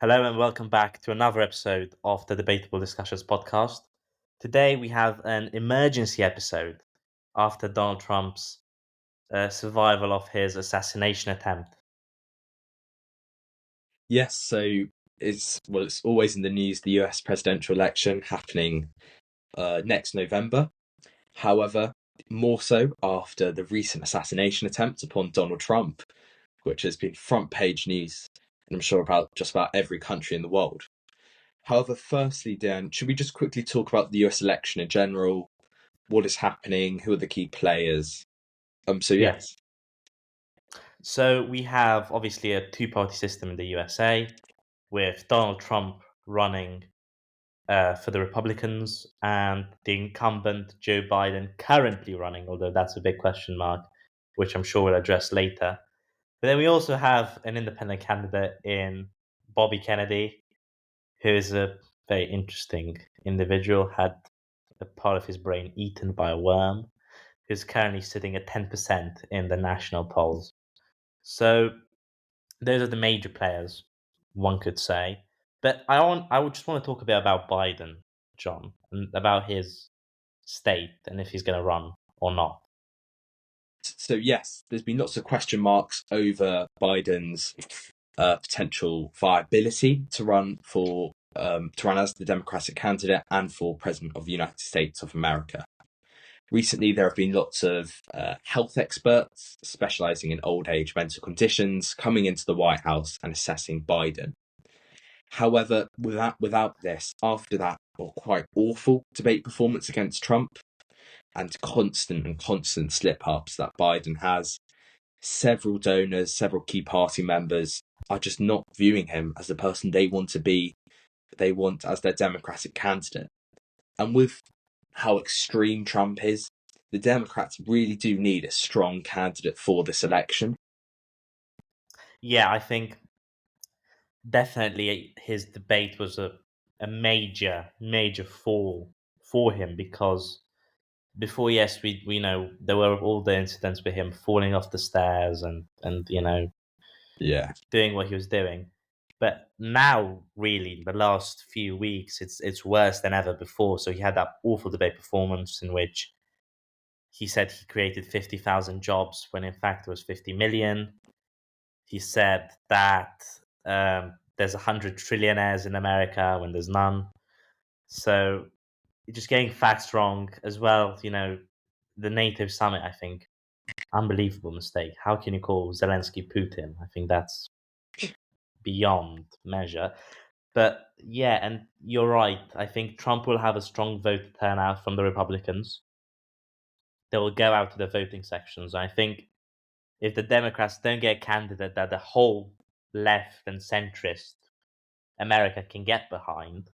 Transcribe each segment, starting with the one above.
Hello and welcome back to another episode of the Debatable Discussions podcast. Today we have an emergency episode after Donald Trump's survival of his assassination attempt. Yes, so it's always in the news, the US presidential election happening next November. However, more so after the recent assassination attempt upon Donald Trump, which has been front page news, and I'm sure about just about every country in the world. However, firstly, Dan, should we just quickly talk about the US election in general? What is happening? Who are the key players? Yes. So we have obviously a two-party system in the USA with Donald Trump running for the Republicans and the incumbent Joe Biden currently running, although that's a big question mark, which I'm sure we'll address later. But then we also have an independent candidate in Bobby Kennedy, who is a very interesting individual, had a part of his brain eaten by a worm, who's currently sitting at 10% in the national polls. So those are the major players, one could say. But I would just want to talk a bit about Biden, John, and about his state and if he's going to run or not. So yes, there's been lots of question marks over Biden's potential viability to run as the Democratic candidate and for President of the United States of America. Recently, there have been lots of health experts specializing in old age mental conditions coming into the White House and assessing Biden. However, without this, after that quite awful debate performance against Trump and constant slip-ups that Biden has, several donors, several key party members are just not viewing him as the person they want as their Democratic candidate. And with how extreme Trump is, the Democrats really do need a strong candidate for this election. Yeah, I think definitely his debate was a major fall for him because before, yes, we know there were all the incidents with him falling off the stairs and doing what he was doing. But now, really, the last few weeks, it's worse than ever before. So he had that awful debate performance in which he said he created 50,000 jobs when in fact it was 50 million. He said that there's 100 trillionaires in America when there's none. So just getting facts wrong as well. The NATO summit, I think, unbelievable mistake. How can you call Zelensky Putin? I think that's beyond measure. But yeah, and you're right. I think Trump will have a strong vote turnout from the Republicans. They will go out to the voting sections. I think if the Democrats don't get a candidate that the whole left and centrist America can get behind,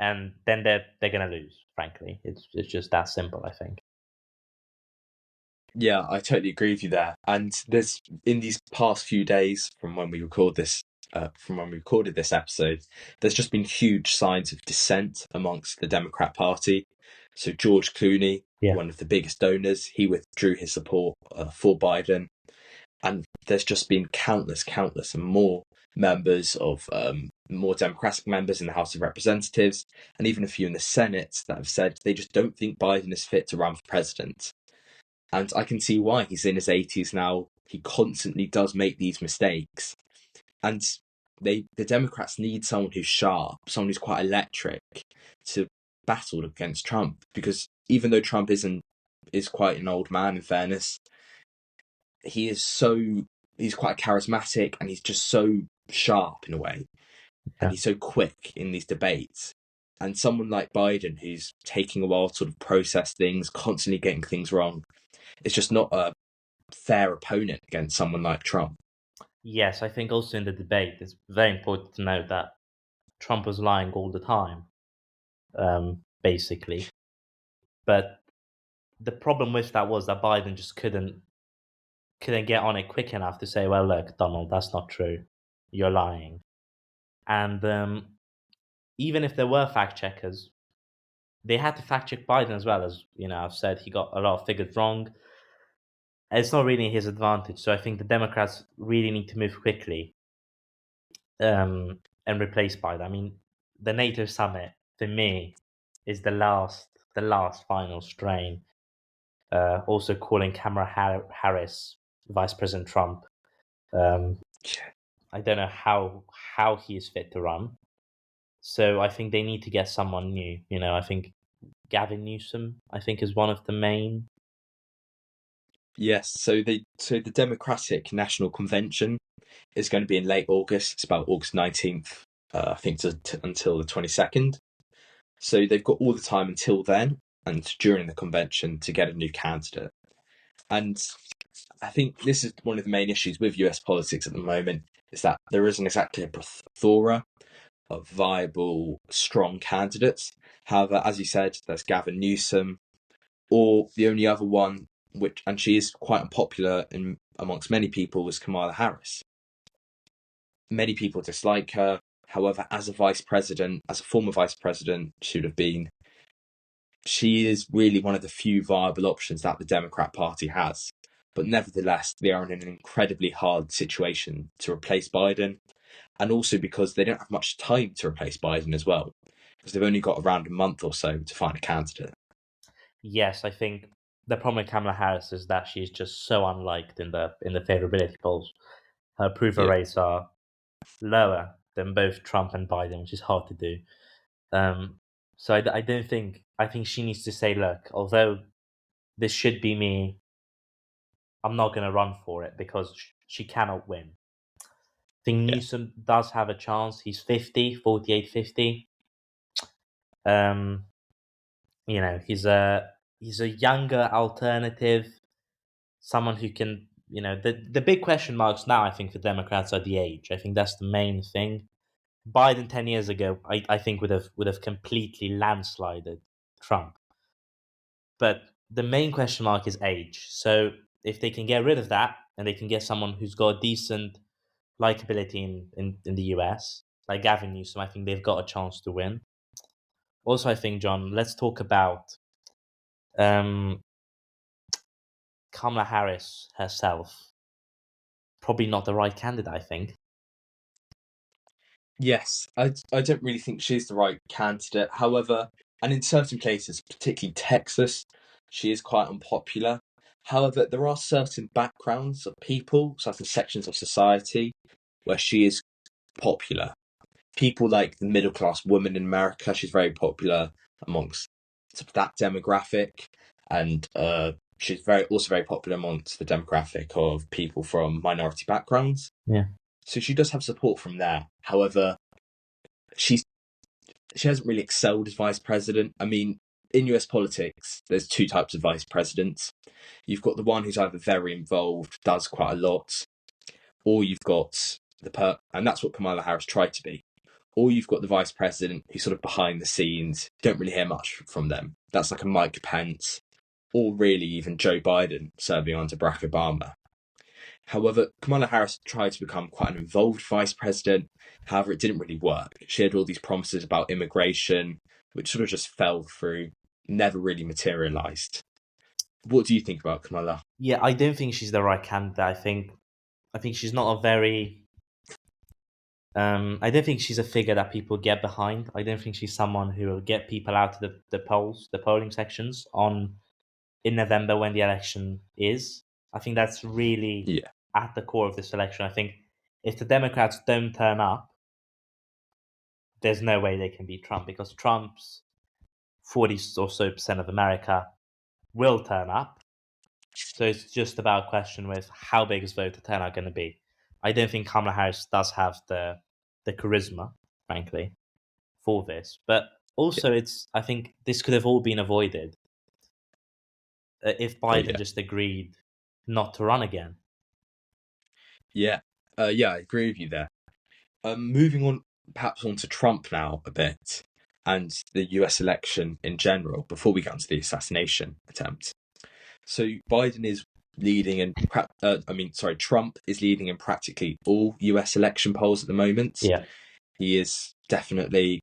and then they're gonna lose. Frankly, it's just that simple. I think. Yeah, I totally agree with you there. And there's in these past few days from when we recorded this episode, there's just been huge signs of dissent amongst the Democrat Party. So George Clooney, one of the biggest donors, he withdrew his support for Biden, and there's just been countless and more members of more Democratic members in the House of Representatives, and even a few in the Senate that have said they just don't think Biden is fit to run for president. And I can see why. He's in his 80s now. He constantly does make these mistakes. And the Democrats need someone who's sharp, someone who's quite electric to battle against Trump. Because even though Trump is quite an old man, in fairness, he's quite charismatic and he's just so sharp in a way. And he's so quick in these debates. And someone like Biden, who's taking a while to sort of process things, constantly getting things wrong, it's just not a fair opponent against someone like Trump. Yes, I think also in the debate, it's very important to note that Trump was lying all the time, basically. But the problem with that was that Biden just couldn't get on it quick enough to say, "Well, look, Donald, that's not true. You're lying." And even if there were fact checkers, they had to fact check Biden as well. As I've said, he got a lot of figures wrong. It's not really his advantage. So I think the Democrats really need to move quickly. and replaced Biden. I mean, the NATO summit for me is the last final strain. Also calling Kamala Harris Vice President Trump. Um, I don't know how he is fit to run. So I think they need to get someone new. I think Gavin Newsom, I think, is one of the main. Yes, so the Democratic National Convention is going to be in late August. It's about August 19th, I think, until the 22nd. So they've got all the time until then and during the convention to get a new candidate. And I think this is one of the main issues with US politics at the moment, is that there isn't exactly a plethora of viable, strong candidates. However, as you said, there's Gavin Newsom, or the only other one, and she is quite unpopular amongst many people, was Kamala Harris. Many people dislike her. However, as a former vice president, she is really one of the few viable options that the Democrat Party has. But nevertheless, they are in an incredibly hard situation to replace Biden, and also because they don't have much time to replace Biden as well, because they've only got around a month or so to find a candidate. Yes, I think the problem with Kamala Harris is that she's just so unliked in the favorability polls. Her approval Yeah, rates are lower than both Trump and Biden, which is hard to do. Um, so I don't think I think she needs to say, look, although this should be me, I'm not going to run for it because she cannot win. I think yeah, Newsom does have a chance. He's 50, 48, 50. Um, he's a younger alternative, someone who can, the big question marks now, I think, for Democrats are the age. I think that's the main thing. Biden 10 years ago, I think would have completely landslided Trump. But the main question mark is age. So if they can get rid of that and they can get someone who's got decent likability in the US, like Gavin Newsom, I think they've got a chance to win. Also, I think, John, let's talk about um, Kamala Harris herself. Probably not the right candidate, I think. yes. I don't really think she's the right candidate. However, and in certain places, particularly Texas, she is quite unpopular. However, there are certain backgrounds of people, certain sections of society, where she is popular. People like the middle class woman in America, she's very popular amongst that demographic, and she's very popular amongst the demographic of people from minority backgrounds. Yeah. So she does have support from there. However, she's she hasn't really excelled as vice president. I mean, in US politics, there's two types of vice presidents. You've got the one who's either very involved, does quite a lot, or you've got and that's what Kamala Harris tried to be. Or you've got the vice president who's sort of behind the scenes. You don't really hear much from them. That's like a Mike Pence, or really even Joe Biden serving under Barack Obama. However, Kamala Harris tried to become quite an involved vice president. However, it didn't really work. She had all these promises about immigration, which sort of just fell through, never really materialized. What do you think about Kamala? Yeah, I don't think she's the right candidate. I think she's not a very. I don't think she's a figure that people get behind. I don't think she's someone who will get people out to the polls, the polling sections in November when the election is. I think that's really Yeah, at the core of this election. I think if the Democrats don't turn up, there's no way they can beat Trump because Trump's 40 or so percent of America will turn up. So it's just about a question with how big is voter turnout going to be. I don't think Kamala Harris does have the charisma, frankly, for this. But yeah, also, I think this could have all been avoided if Biden yeah, just agreed not to run again. yeah. Yeah, I agree with you there. Moving on, perhaps on to Trump now a bit, and the US election in general, before we get onto the assassination attempt. So Biden is leading Trump is leading in practically all US election polls at the moment. Yeah. He is definitely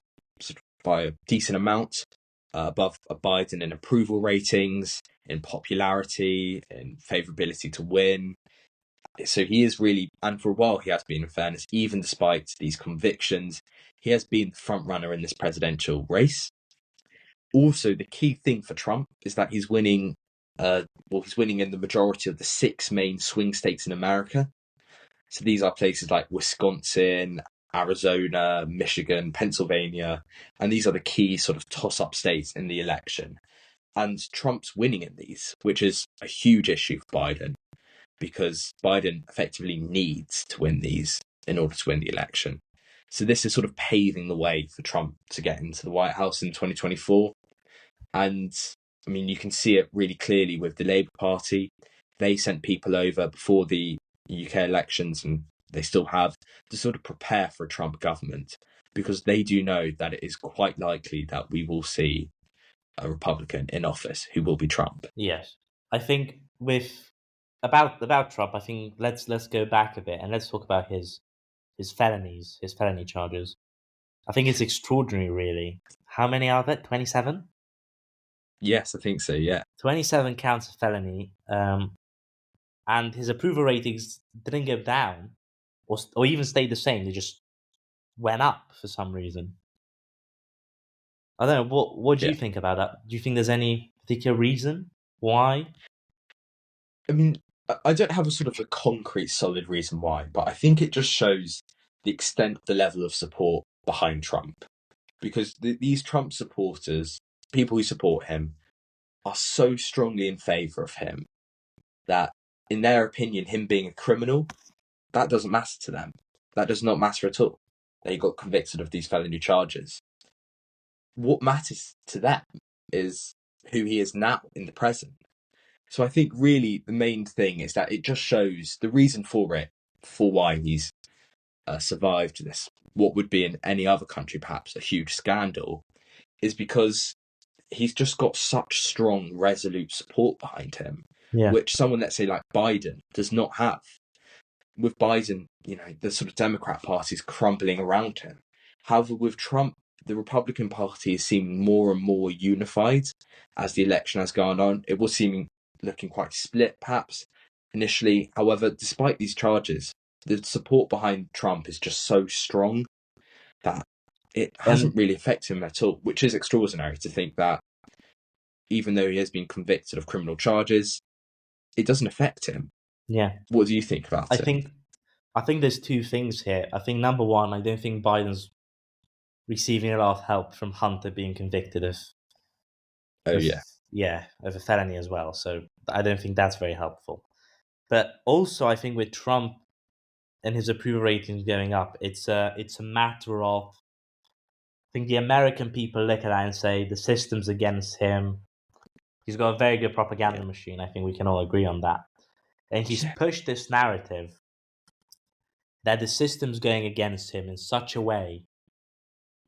by a decent amount above Biden in approval ratings, in popularity, in favorability to win. So he is really, and for a while he has been, in fairness, even despite these convictions, he has been the front runner in this presidential race. Also, the key thing for Trump is that he's winning. He's winning in the majority of the 6 main swing states in America. So these are places like Wisconsin, Arizona, Michigan, Pennsylvania, and these are the key sort of toss-up states in the election. And Trump's winning in these, which is a huge issue for Biden, because Biden effectively needs to win these in order to win the election. So this is sort of paving the way for Trump to get into the White House in 2024. And I mean, you can see it really clearly with the Labour Party. They sent people over before the UK elections, and they still have, to sort of prepare for a Trump government, because they do know that it is quite likely that we will see a Republican in office who will be Trump. Yes, I think with about Trump, I think let's go back a bit and let's talk about his felonies, his felony charges. I think it's extraordinary, really. How many are there? 27? Yes, I think so, yeah. 27 counts of felony, and his approval ratings didn't go down or even stayed the same. They just went up for some reason. I don't know. What do you Yeah. think about that? Do you think there's any particular reason why? I mean, I don't have a sort of a concrete, solid reason why, but I think it just shows the extent, the level of support behind Trump. Because these Trump supporters, people who support him, are so strongly in favour of him that, in their opinion, him being a criminal, that doesn't matter to them. That does not matter at all. They got convicted of these felony charges. What matters to them is who he is now in the present. So I think really the main thing is that it just shows the reason for it, for why he's survived this, what would be in any other country perhaps a huge scandal, is because he's just got such strong, resolute support behind him, Yeah. which someone, let's say, like Biden does not have. With Biden, the sort of Democrat Party is crumbling around him. However, with Trump, the Republican Party is seeming more and more unified as the election has gone on. It was seeming looking quite split, perhaps, initially. However, despite these charges, the support behind Trump is just so strong that it hasn't really affected him at all, which is extraordinary to think that even though he has been convicted of criminal charges, it doesn't affect him. Yeah. What do you think about I it? think I think there's two things here. I think number one, I don't think Biden's receiving a lot of help from Hunter being convicted Oh, of yeah. of a felony as well. So I don't think that's very helpful. But also, I think with Trump and his approval ratings going up, it's a matter of, I think the American people look at that and say the system's against him. He's got a very good propaganda Yeah. machine. I think we can all agree on that. And he's Yeah. pushed this narrative that the system's going against him in such a way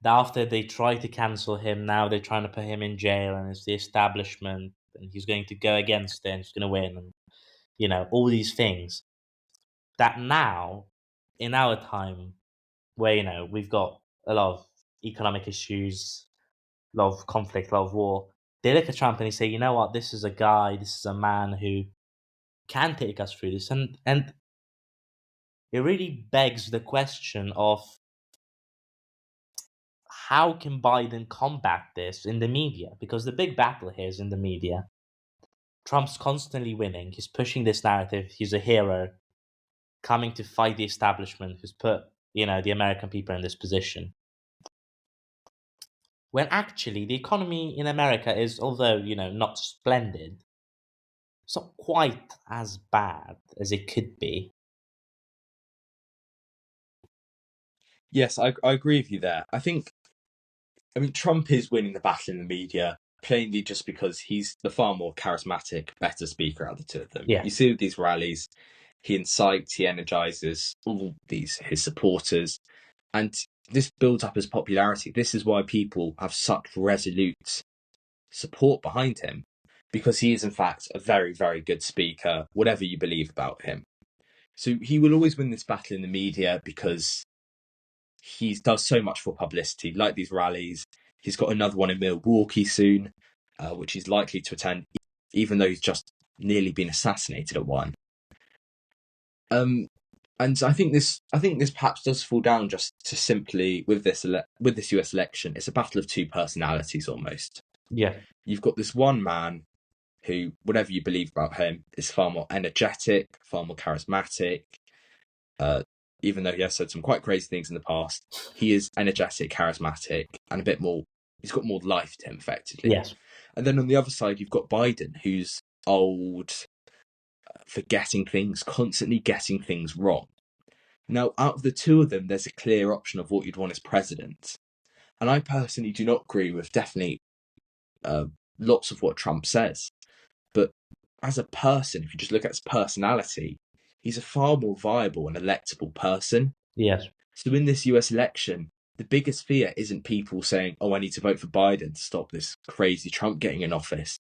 that after they try to cancel him, now they're trying to put him in jail, and it's the establishment, and he's going to go against it, and he's going to win, and all these things. That now, in our time, where we've got a lot of economic issues, a lot of conflict, a lot of war, they look at Trump and they say, you know what, this is a guy, this is a man who can take us through this, and it really begs the question of how can Biden combat this in the media? Because the big battle here is in the media. Trump's constantly winning. He's pushing this narrative. He's a hero coming to fight the establishment who's put, the American people in this position. When actually the economy in America is, although, not splendid, it's not quite as bad as it could be. Yes, I agree with you there. I mean, Trump is winning the battle in the media, plainly just because he's the far more charismatic, better speaker out of the two of them. Yeah. You see with these rallies, he incites, he energizes all his supporters, and this builds up his popularity. This is why people have such resolute support behind him, because he is in fact a very, very good speaker, whatever you believe about him. So he will always win this battle in the media because he does so much for publicity, like these rallies. He's got another one in Milwaukee soon, which he's likely to attend, even though he's just nearly been assassinated at one. Um, and I think this perhaps does fall down just to simply with this US election, it's a battle of two personalities almost. Yeah. You've got this one man who, whatever you believe about him, is far more energetic, far more charismatic. Uh, Even though he has said some quite crazy things in the past, he is energetic, charismatic, and a bit more. He's got more life to him, effectively. Yes. And then on the other side, you've got Biden, who's old, forgetting things, constantly getting things wrong. Now, out of the two of them, there's a clear option of what you'd want as president. And I personally do not agree with definitely uh, lots of what Trump says. But as a person, if you just look at his personality, he's a far more viable and electable person. Yes. So in this US election, the biggest fear isn't people saying, oh, I need to vote for Biden to stop this crazy Trump getting in office.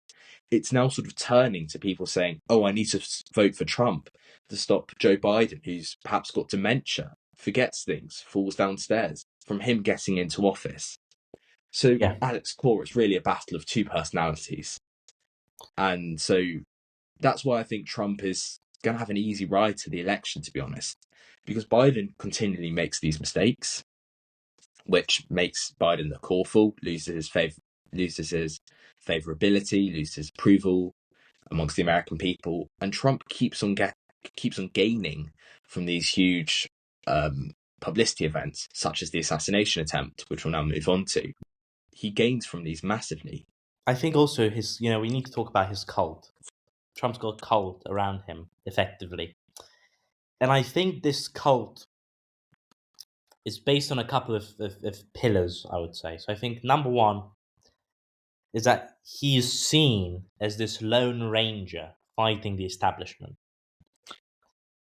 It's now sort of turning to people saying, oh, I need to vote for Trump to stop Joe Biden, who's perhaps got dementia, forgets things, falls downstairs, from him getting into office. So Yeah. at its core, it's really a battle of two personalities. And so that's why I think Trump is going to have an easy ride to the election, to be honest, because Biden continually makes these mistakes, which makes Biden look awful, loses his favorability, loses his approval amongst the American people, and Trump keeps on gaining from these huge publicity events, such as the assassination attempt, which we'll now move on to. He gains from these massively. I think also we need to talk about his cult. Trump's got a cult around him, effectively. And I think this cult is based on a couple of pillars, I would say. So I think number one is that he is seen as this lone ranger fighting the establishment.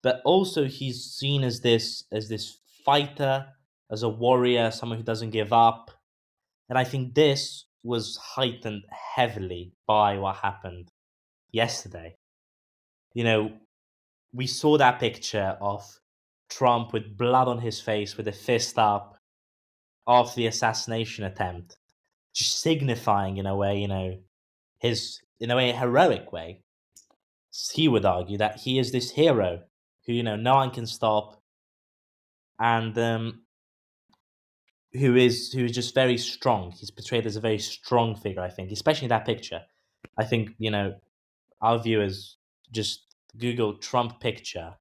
But also he's seen as this fighter, as a warrior, someone who doesn't give up. And I think this was heightened heavily by what happened yesterday. You know, we saw that picture of Trump with blood on his face, with a fist up after the assassination attempt, just signifying in a way, his in a way a heroic way. He would argue that he is this hero who no one can stop, and who is just very strong. He's portrayed as a very strong figure, I think, especially in that picture. I think our viewers just Google Trump picture,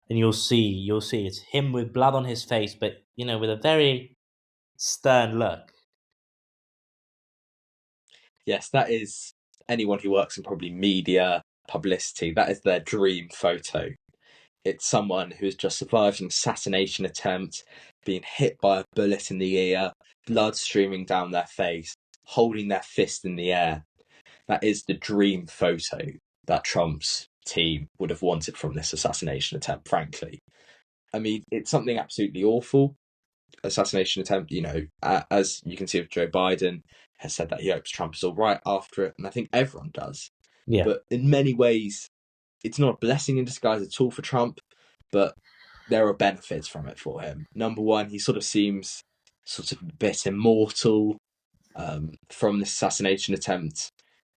and you'll see it's him with blood on his face, but with a very stern look. Yes, that is anyone who works in probably media, publicity, that is their dream photo. It's someone who has just survived an assassination attempt, being hit by a bullet in the ear, blood streaming down their face, holding their fist in the air. That is the dream photo that Trump's team would have wanted from this assassination attempt, frankly. I mean, it's something absolutely awful. Assassination attempt, as you can see with Joe Biden, has said that he hopes Trump is all right after it, and I think everyone does. Yeah. But in many ways, it's not a blessing in disguise at all for Trump, but there are benefits from it for him. Number one, he sort of seems sort of a bit immortal from this assassination attempt,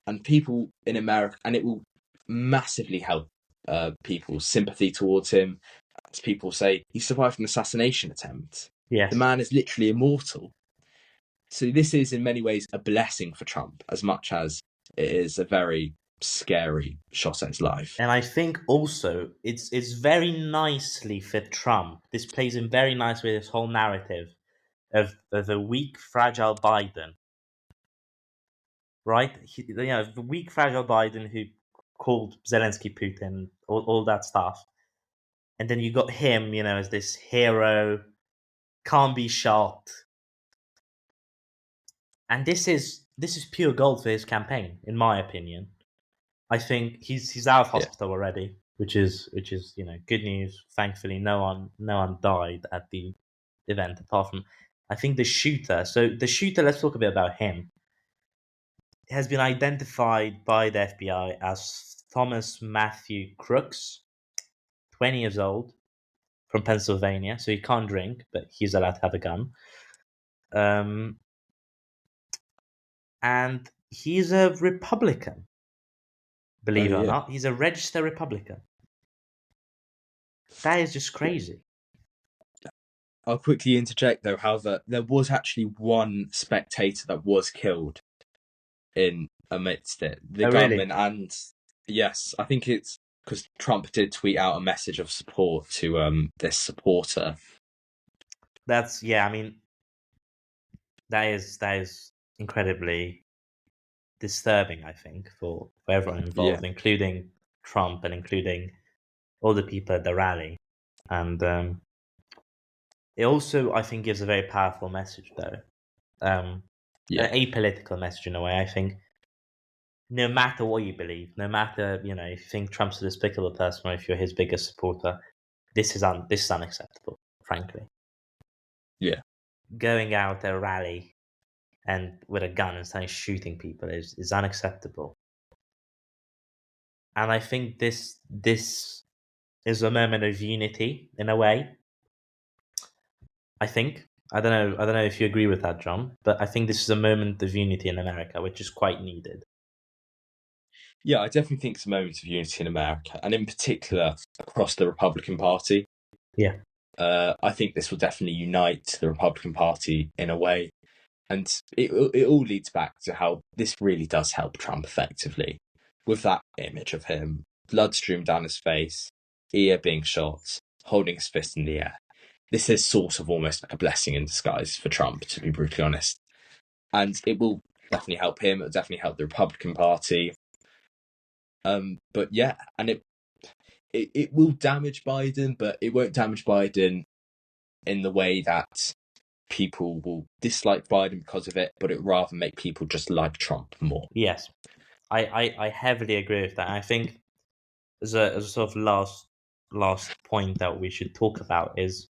and people in America, and it will massively help people's sympathy towards him. As people say, he survived an assassination attempt. The Yes. man is literally immortal. So this is in many ways a blessing for Trump, as much as it is a very scary shot at his life. And I think also it's very nicely for Trump. This plays in very nicely with this whole narrative of a weak, fragile Biden, right? The weak, fragile Biden who called Zelensky Putin, all that stuff. And then you got him, as this hero, can't be shot. And this is pure gold for his campaign, in my opinion. I think he's out of Yeah. hospital already, which is good news. Thankfully, no one died at the event apart from I think the shooter. So the shooter, let's talk a bit about him. Has been identified by the FBI as Thomas Matthew Crooks, 20 years old, from Pennsylvania. So he can't drink, but he's allowed to have a gun. Um, and he's a Republican. Oh Believe it or yeah. not, he's a registered Republican. That is just crazy. I'll quickly interject though. However, there was actually one spectator that was killed in amidst it. The Oh, really? gunman, and yes, I think it's because Trump did tweet out a message of support to this supporter. That's yeah. I mean, that is incredibly disturbing. I think for everyone Yeah, involved, including Trump and including all the people at the rally. And it also, I think, gives a very powerful message, though, an yeah, apolitical message in a way. I think no matter what you believe, no matter if you think Trump's a despicable person or if you're his biggest supporter, this is unacceptable. Frankly, yeah. going out at a rally and with a gun and starting shooting people is unacceptable. And I think this is a moment of unity in a way. I think. I don't know if you agree with that, John, but I think this is a moment of unity in America, which is quite needed. Yeah, I definitely think it's a moment of unity in America, and in particular across the Republican Party. Yeah. I think this will definitely unite the Republican Party in a way, and it all leads back to how this really does help Trump effectively, with that image of him, blood stream down his face, ear being shot, holding his fist in the air. This is sort of almost like a blessing in disguise for Trump, to be brutally honest, and it will definitely help him. It'll definitely help the Republican Party. But yeah, and it will damage Biden, but it won't damage Biden in the way that people will dislike Biden because of it, but it rather make people just like Trump more. Yes. I heavily agree with that. And I think as a sort of last point that we should talk about is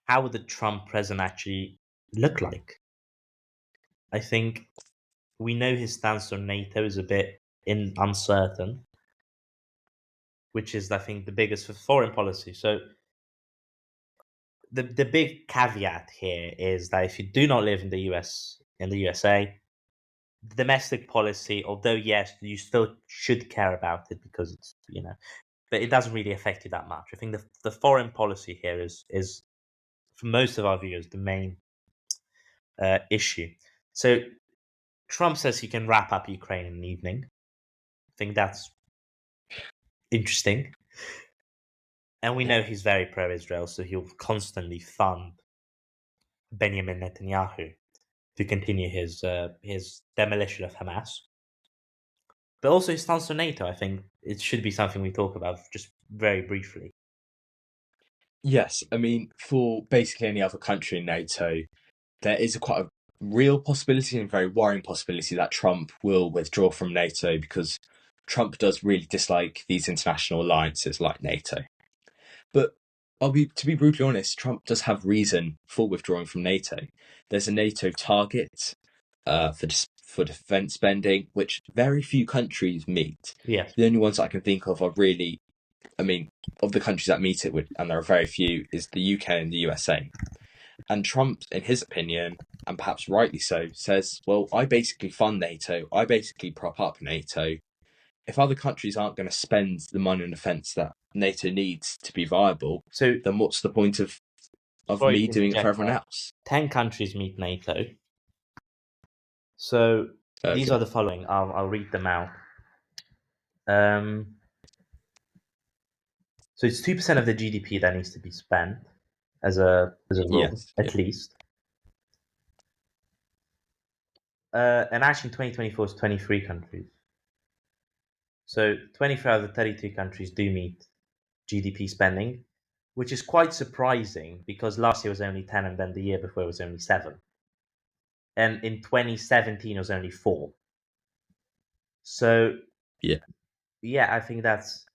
how would the Trump president actually look like? I think we know his stance on NATO is a bit uncertain, which is I think the biggest for foreign policy. So the big caveat here is that if you do not live in the USA, domestic policy, although yes, you still should care about it because it's but it doesn't really affect you that much. I think the foreign policy here is for most of our viewers the main issue. So Trump says he can wrap up Ukraine in an evening. I think that's interesting, and we know he's very pro-Israel, so he'll constantly fund Benjamin Netanyahu to continue his demolition of Hamas. But also his stance on NATO, I think it should be something we talk about just very briefly. Yes, I mean, for basically any other country in NATO, there is quite a real possibility and a very worrying possibility that Trump will withdraw from NATO because Trump does really dislike these international alliances like NATO. But to be brutally honest, Trump does have reason for withdrawing from NATO. There's a NATO target for defence spending, which very few countries meet. Yes. The only ones I can think of are really, I mean, of the countries that meet it, and there are very few, is the UK and the USA. And Trump, in his opinion, and perhaps rightly so, says, well, I basically fund NATO, I basically prop up NATO. If other countries aren't going to spend the money on defence that NATO needs to be viable, So then what's the point of sorry me to doing it for interject everyone there. else? 10 countries meet NATO. So these are Okay. the following. I'll read them out. Um, so it's 2% of the GDP that needs to be spent as a rule, Yes. Yeah. at least. And actually, in 2024 is 23 countries. So 24 out of the 32 countries do meet GDP spending, which is quite surprising because last year was only 10, and then the year before it was only 7, and in 2017 it was only 4. So Yeah. yeah, I think that's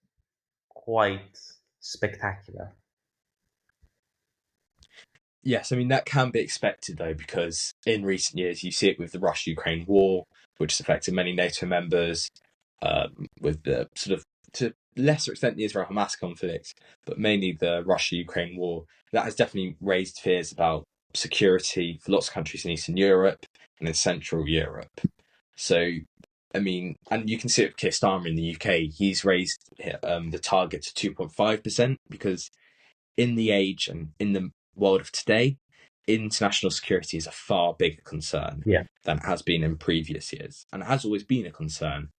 quite spectacular. Yes, I mean that can be expected though, because in recent years you see it with the Russia-Ukraine war, which has affected many NATO members, with the sort of to lesser extent the Israel-Hamas conflict, but mainly the Russia-Ukraine war. That has definitely raised fears about security for lots of countries in Eastern Europe and in Central Europe. So I mean, and you can see it with Keir Starmer in the UK. He's raised the target to 2.5% because in the age and in the world of today, international security is a far bigger concern Yeah. than it has been in previous years. And it has always been a concern.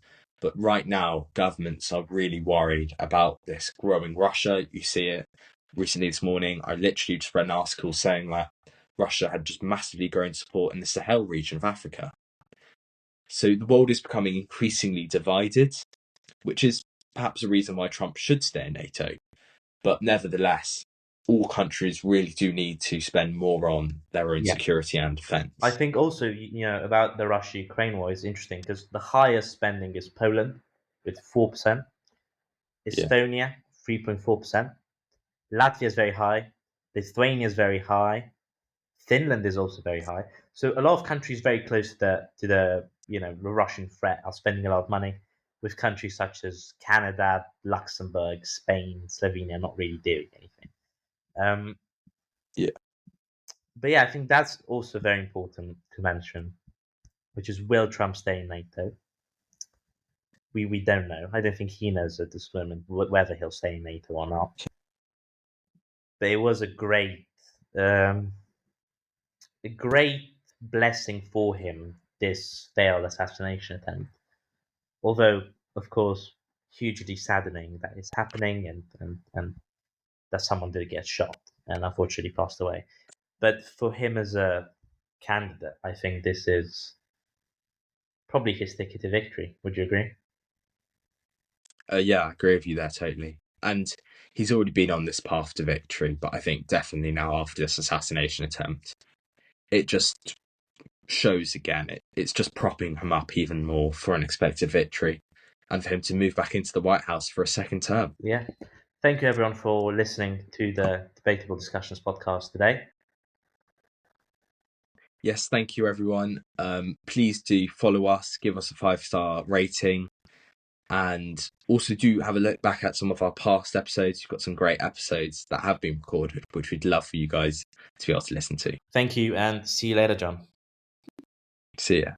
But right now, governments are really worried about this growing Russia. You see it recently this morning. I literally just read an article saying that Russia had just massively grown support in the Sahel region of Africa. So the world is becoming increasingly divided, which is perhaps a reason why Trump should stay in NATO. But nevertheless, all countries really do need to spend more on their own Yeah. security and defense. I think also, about the Russia-Ukraine war is interesting because the highest spending is Poland with 4%, Yeah. Estonia 3.4%, Latvia is very high, Lithuania is very high, Finland is also very high. So a lot of countries very close to the Russian threat are spending a lot of money, with countries such as Canada, Luxembourg, Spain, Slovenia not really doing anything. Yeah. But yeah, I think that's also very important to mention, which is, will Trump stay in NATO? We don't know. I don't think he knows at this moment whether he'll stay in NATO or not. But it was um, a great blessing for him, this failed assassination attempt. Although, of course, hugely saddening that it's happening and that someone did get shot and unfortunately passed away. But for him as a candidate, I think this is probably his ticket to victory. Would you agree? Yeah, I agree with you there totally. And he's already been on this path to victory, but I think definitely now after this assassination attempt, it just shows again, it's just propping him up even more for an expected victory and for him to move back into the White House for a second term. Yeah. Thank you, everyone, for listening to the Debatable Discussions podcast today. Yes, thank you, everyone. Please do follow us, give us a 5-star rating, and also do have a look back at some of our past episodes. We've got some great episodes that have been recorded, which we'd love for you guys to be able to listen to. Thank you, and see you later, John. See ya.